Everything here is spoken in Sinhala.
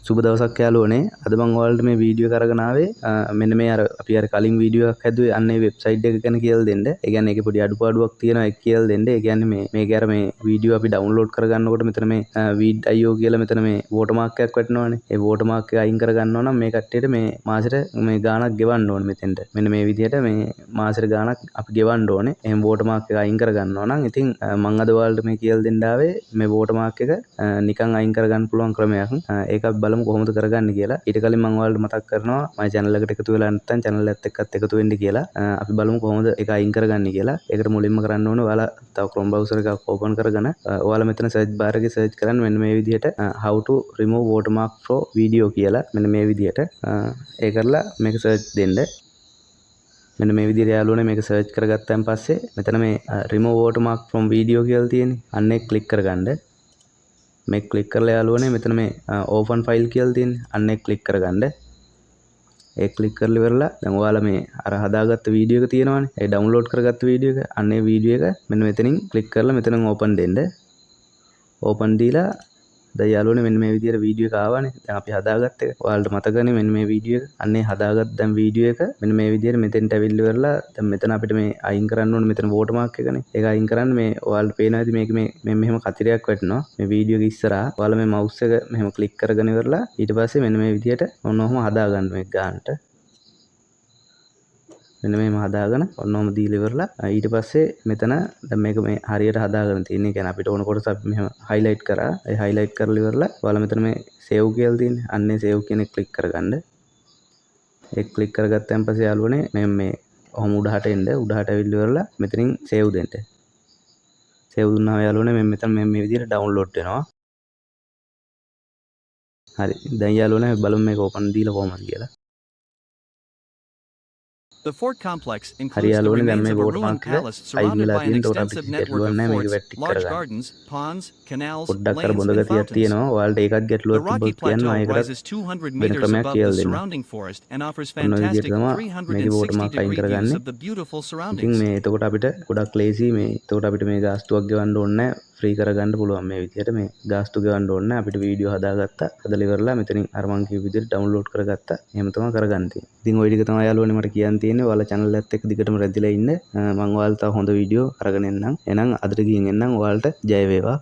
සුබ දවසක් යාළුවනේ. අද මම ඔයාලට මේ වීඩියෝ එක අරගෙන ආවේ මෙන්න මේ අර අපි අර කලින් වීඩියෝ එකක් හැදුවේ අන්නේ වෙබ්සයිට් එක ගැන කියලා දෙන්න. ඒ කියන්නේ ඒකේ පොඩි අඩුපාඩුවක් තියෙනවා ඒක කියලා දෙන්න. ඒ කියන්නේ මේකේ අර මේ වීඩියෝ අපි ඩවුන්ලෝඩ් කරගන්නකොට මෙතන මේ vid.io කියලා මෙතන මේ watermark එකක් වැටෙනවානේ. ඒ watermark එක අයින් කරගන්නවා නම් මේ කට්ටියට මේ මාසෙට මේ ගාණක් ගෙවන්න ඕනේ මෙතෙන්ට. මෙන්න මේ විදිහට මේ මාසෙට ගාණක් අපි ගෙවන්න ඕනේ. එහෙනම් watermark එක අයින් කරගන්නවා නම් ඉතින් මම අද ඔයාලට මේ කියලා දෙන්න ආවේ මේ watermark එක නිකන් අයින් කරගන්න පුළුවන් ක්‍රමයක්. ඒක අපි බලමු කොහොමද කරගන්නේ කියලා. ඊට කලින් මම ඔයාලට මතක් කරනවා මගේ channel එකට එකතු වෙලා නැත්නම් channel එකත් එක්කත් එකතු වෙන්න කියලා. අපි බලමු කොහොමද ඒක අයින් කරගන්නේ කියලා. ඒකට මුලින්ම කරන්න ඕනේ ඔයාලා තව Chrome browser එකක් open කරගෙන ඔයාලා මෙතන search bar එකේ search කරන්න මෙන්න මේ විදිහට how to remove watermark from video කියලා මෙන්න මේ විදිහට ඒ කරලා මේක search දෙන්න. මෙන්න මේ විදිහට යාළුවනේ මේක search කරගත්තාන් පස්සේ මෙතන මේ remove watermark from video කියලා තියෙන්නේ. අන්න ඒක click කරගන්න. මේ ක්ලික් කරලා යාළුවනේ මෙතන මේ open file කියලා තියෙන්නේ. අන්න ඒක ක්ලික් කරගන්න. ඒක ක්ලික් කරලා ඉවරලා දැන් ඔයාලා මේ අර හදාගත්ත වීඩියෝ එක තියෙනවානේ. ඒ ඩවුන්ලෝඩ් කරගත්ත වීඩියෝ එක. අන්න ඒ වීඩියෝ එක මෙන්න මෙතනින් ක්ලික් කරලා මෙතන open දෙන්න. open දීලා දැන් යාළුවනේ මෙන්න මේ විදිහට වීඩියෝ එක ආවනේ. දැන් අපි හදාගත්ත එක. ඔයාලට මතකනේ මෙන්න මේ වීඩියෝ එක. අන්නේ හදාගත්ත දැන් වීඩියෝ එක මෙන්න මේ විදිහට මෙතෙන්ට ඇවිල්ලා ඉවරලා දැන් මෙතන අපිට මේ අයින් කරන්න ඕනේ මෙතන watermark එකනේ. ඒක අයින් කරන්න මේ ඔයාලට පේනවා ඇති මේක මේ මෙහෙම කතිරයක් වැටෙනවා. මේ වීඩියෝ එක ඉස්සරහා ඔයාලා මේ mouse එක මෙහෙම ක්ලික් කරගෙන ඉවරලා ඊට පස්සේ මෙන්න මේ විදිහට ඔන්නෝම හදාගන්න මේක ගන්නට. මෙන්න මේම හදාගෙන ඔන්නෝම දීලා ඉවරලා ඊට පස්සේ මෙතන දැන් මේක මේ හරියට හදාගෙන තියෙන. ඒ කියන්නේ අපිට ඕන කොටස අපි මෙහෙම highlight කරා. ඒ highlight කරලා ඉවරලා ඔයාලා මෙතන මේ save කියලා තියෙන්නේ. අන්නේ save කියන එක click කරගන්න. ඒක click කරගත්තාන් පස්සේ යාළුවනේ මේ ඔහොම උඩහට එන්න. උඩහට ඇවිල්ලා ඉවරලා මෙතනින් save දෙන්න. save දුන්නාම යාළුවනේ මෙතන මේ විදිහට download වෙනවා. හරි. දැන් යාළුවනේ බලමු මේක open දීලා කොහොමද කියලා. The fort complex includes the remains of a ruined palace surrounded by an extensive network of forts, large gardens, ponds, canals, lanes, and fountains. The rocky plateau rises 200 meters above the surrounding forest and offers fantastic 360-degree views of the beautiful surroundings. මේ එතකොට අපිට ගොඩක් ලේසි මේ එතකොට අපිට මේ ගාස්තුවක් ගෙවන්න ඕනේ නැහැ. ෆ්‍රී කරගන්න පුළුවන් මේ විදිහට මේ ගාස්තු ගෙවන්න ඕනේ නැහැ. අපිට වීඩියෝ හදාගත්තා. හදලා ඉවරලා මෙතනින් අර මං කියපු විදිහට ඩවුන්ලෝඩ් කරගත්තා. එහෙම තමයි කරගන්න තියෙන්නේ. ඉතින් ওই ටික තමයි යාළුවනේ මට කියන්න තියෙන්නේ. ඔයාලා channel එකත් එක්ක දිගටම රැඳිලා ඉන්න. මම ඔයාලට තව හොඳ වීඩියෝ අරගෙන එන්නම්. එහෙනම් අදට ගිහින් එන්නම්. ඔයාලට ජය වේවා.